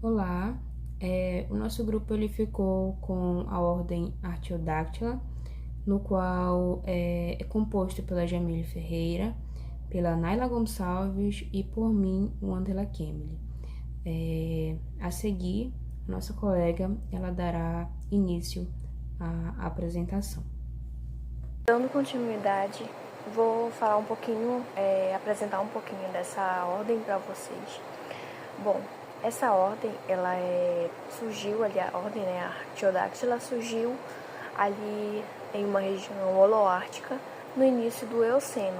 Olá, o nosso grupo ele ficou com a ordem Artiodactyla, no qual é composto pela Jamile Ferreira, pela Naila Gonçalves e por mim, Wandela Kemily. A seguir, nossa colega ela dará início à apresentação. Dando continuidade, vou falar um pouquinho, apresentar um pouquinho dessa ordem para vocês. Bom, essa ordem, surgiu ali, a ordem, né, a Artiodactyla surgiu ali em uma região holoártica no início do Eoceno.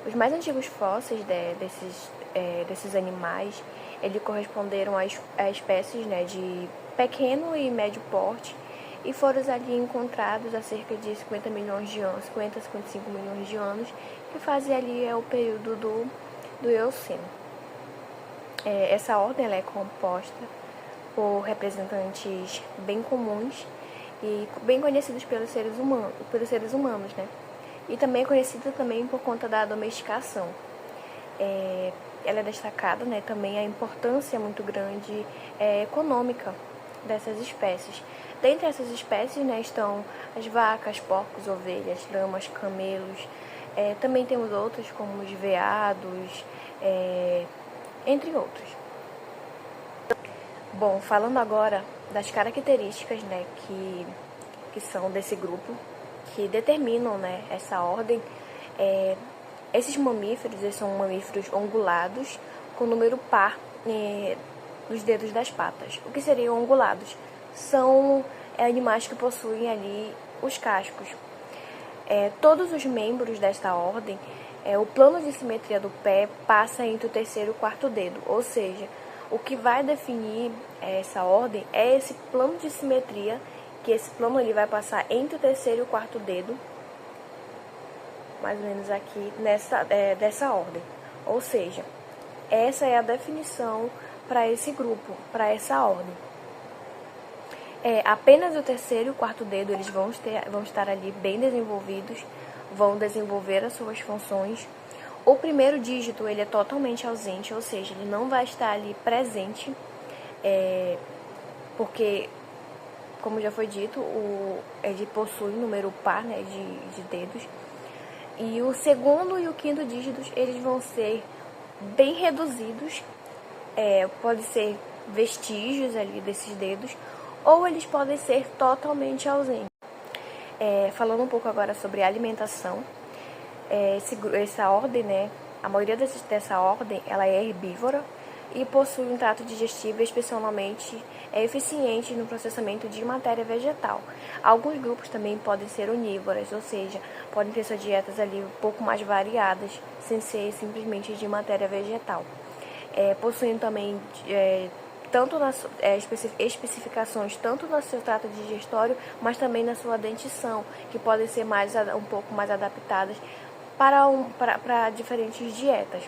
Os mais antigos fósseis desses animais, eles corresponderam a espécies, né, de pequeno e médio porte, e foram ali encontrados há cerca de 50 milhões de anos, 50 a 55 milhões de anos, que fazem ali o período do Eoceno. Essa ordem ela é composta por representantes bem comuns e bem conhecidos pelos seres humanos, né? E também é conhecida também por conta da domesticação. Ela é destacada, né, também a importância muito grande econômica dessas espécies. Dentre essas espécies, né, estão as vacas, porcos, ovelhas, lamas, camelos. Também temos outros como os veados, entre outros. Bom, falando agora das características, né, que são desse grupo, que determinam, né, essa ordem, esses mamíferos, eles são mamíferos ongulados com número par nos dedos das patas. O que seriam ongulados? São animais que possuem ali os cascos. Todos os membros desta ordem, o plano de simetria do pé passa entre o terceiro e o quarto dedo, ou seja, o que vai definir essa ordem é esse plano de simetria, que esse plano ele vai passar entre o terceiro e o quarto dedo, mais ou menos aqui dessa ordem. Ou seja, essa é a definição para esse grupo, para essa ordem. Apenas o terceiro e o quarto dedo eles vão estar ali bem desenvolvidos, vão desenvolver as suas funções. O primeiro dígito ele é totalmente ausente, ou seja, ele não vai estar ali presente, porque, como já foi dito, ele possui um número par, né, de dedos. E o segundo e o quinto dígitos eles vão ser bem reduzidos, pode ser vestígios ali desses dedos, ou eles podem ser totalmente ausentes. Falando um pouco agora sobre alimentação, essa ordem, né, a maioria dessa ordem, ela é herbívora e possui um trato digestivo especialmente eficiente no processamento de matéria vegetal. Alguns grupos também podem ser onívoras, ou seja, podem ter suas dietas ali um pouco mais variadas, sem ser simplesmente de matéria vegetal. Possuem também tanto nas especificações, tanto no seu trato digestório, mas também na sua dentição, que podem ser um pouco mais adaptadas para diferentes dietas.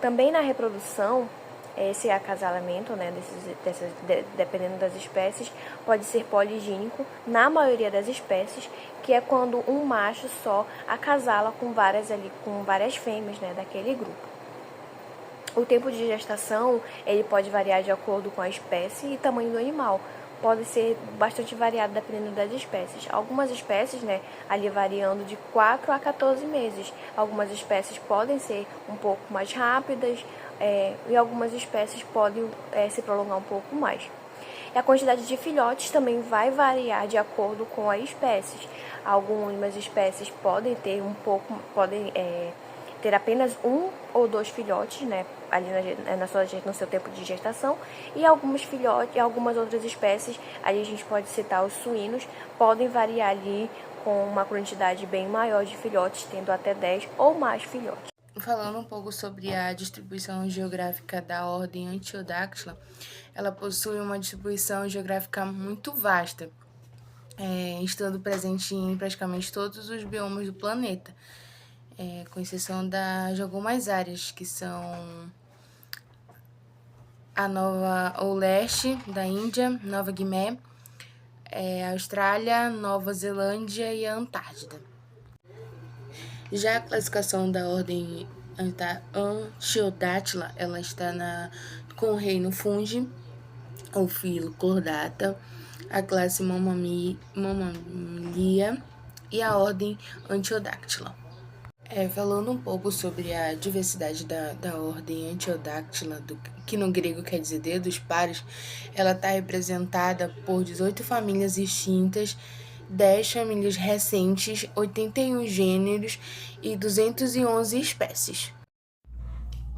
Também na reprodução, esse acasalamento, né, dependendo das espécies, pode ser poligínico na maioria das espécies, que é quando um macho só acasala com várias fêmeas, né, daquele grupo. O tempo de gestação ele pode variar de acordo com a espécie e tamanho do animal. Pode ser bastante variado dependendo das espécies. Algumas espécies, né, ali variando de 4 a 14 meses. Algumas espécies podem ser um pouco mais rápidas e algumas espécies podem se prolongar um pouco mais. E a quantidade de filhotes também vai variar de acordo com as espécies. Algumas espécies podem ter apenas um ou dois filhotes, né, ali no seu tempo de gestação, e algumas outras espécies, ali a gente pode citar os suínos, podem variar ali com uma quantidade bem maior de filhotes, tendo até 10 ou mais filhotes. Falando um pouco sobre a distribuição geográfica da ordem Artiodactyla, ela possui uma distribuição geográfica muito vasta, estando presente em praticamente todos os biomas do planeta, com exceção de algumas áreas, que são o leste da Índia, Nova Guiné, Austrália, Nova Zelândia e a Antártida. Já a classificação da ordem Antiodactyla, ela está com o reino Fungi, o filo Chordata, a classe Mammalia e a ordem Antiodactyla. Falando um pouco sobre a diversidade da ordem Antiodactyla, que no grego quer dizer dedos pares, ela está representada por 18 famílias extintas, 10 famílias recentes, 81 gêneros e 211 espécies.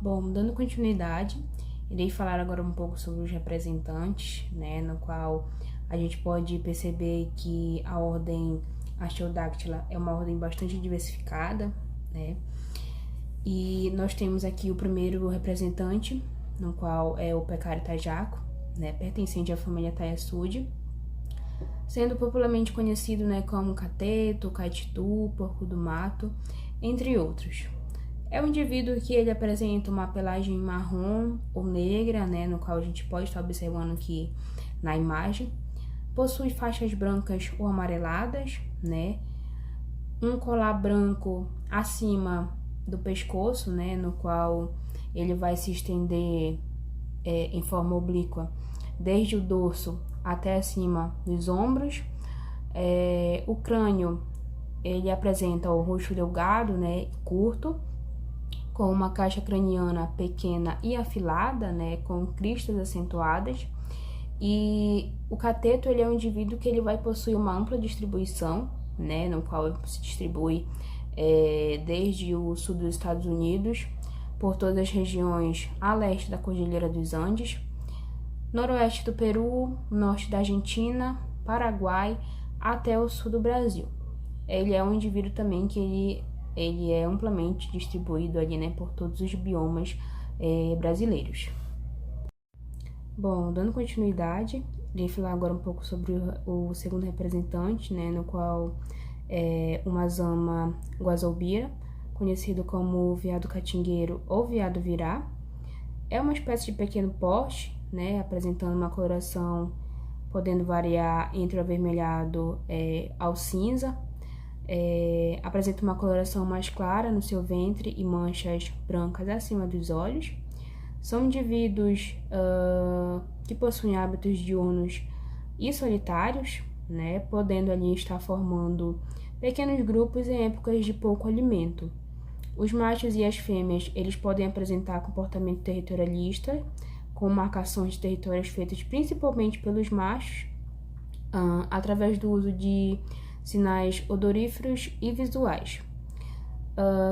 Bom, dando continuidade, irei falar agora um pouco sobre os representantes, né, no qual a gente pode perceber que a ordem Artiodactyla é uma ordem bastante diversificada, né, e nós temos aqui o primeiro representante, no qual é o Pecario tajaco, né, pertencente à família Thalassuide, sendo popularmente conhecido, né, como cateto, caititu, porco do mato, entre outros. É um indivíduo que ele apresenta uma pelagem marrom ou negra, né, no qual a gente pode estar observando aqui na imagem. Possui faixas brancas ou amareladas, né, um colar branco acima do pescoço, né, no qual ele vai se estender em forma oblíqua desde o dorso até acima dos ombros. O crânio, ele apresenta o rosto delgado, né, curto, com uma caixa craniana pequena e afilada, né, com cristas acentuadas. E o cateto, ele é um indivíduo que ele vai possuir uma ampla distribuição, né, no qual se distribui desde o sul dos Estados Unidos, por todas as regiões a leste da Cordilheira dos Andes, noroeste do Peru, norte da Argentina, Paraguai, até o sul do Brasil. Ele é um indivíduo também que ele é amplamente distribuído ali, né, por todos os biomas brasileiros. Bom, dando continuidade, irei falar agora um pouco sobre o segundo representante, né, no qual é o Mazama guazobira, conhecido como veado catingueiro ou veado virá. É uma espécie de pequeno porte, né, apresentando uma coloração podendo variar entre o avermelhado ao cinza. Apresenta uma coloração mais clara no seu ventre e manchas brancas acima dos olhos. São indivíduos que possuem hábitos diurnos e solitários, né, podendo ali estar formando pequenos grupos em épocas de pouco alimento. Os machos e as fêmeas, eles podem apresentar comportamento territorialista, com marcações de territórios feitas principalmente pelos machos, através do uso de sinais odoríferos e visuais.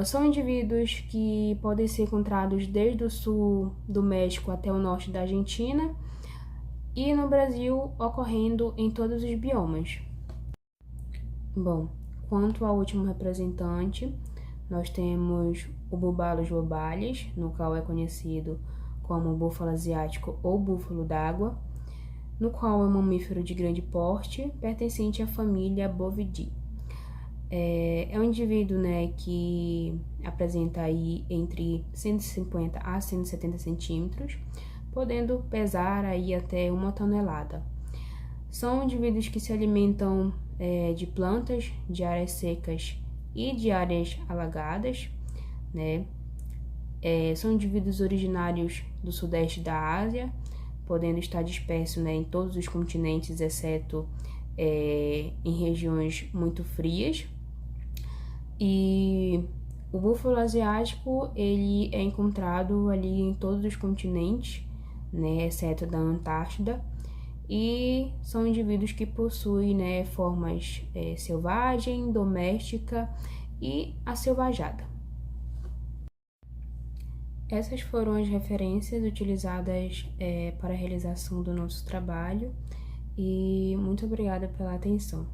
São indivíduos que podem ser encontrados desde o sul do México até o norte da Argentina e no Brasil ocorrendo em todos os biomas. Bom, quanto ao último representante, nós temos o Búbalos bobalis, no qual é conhecido como búfalo asiático ou búfalo d'água, no qual é um mamífero de grande porte, pertencente à família Bovidae. É um indivíduo, né, que apresenta aí entre 150 a 170 centímetros, podendo pesar aí até 1 tonelada. São indivíduos que se alimentam de plantas, de áreas secas e de áreas alagadas, né? São indivíduos originários do sudeste da Ásia, podendo estar dispersos, né, em todos os continentes, exceto em regiões muito frias. E o búfalo asiático, ele é encontrado ali em todos os continentes, né, exceto da Antártida, e são indivíduos que possuem, né, formas selvagem, doméstica e aselvajada. Essas foram as referências utilizadas para a realização do nosso trabalho e muito obrigada pela atenção.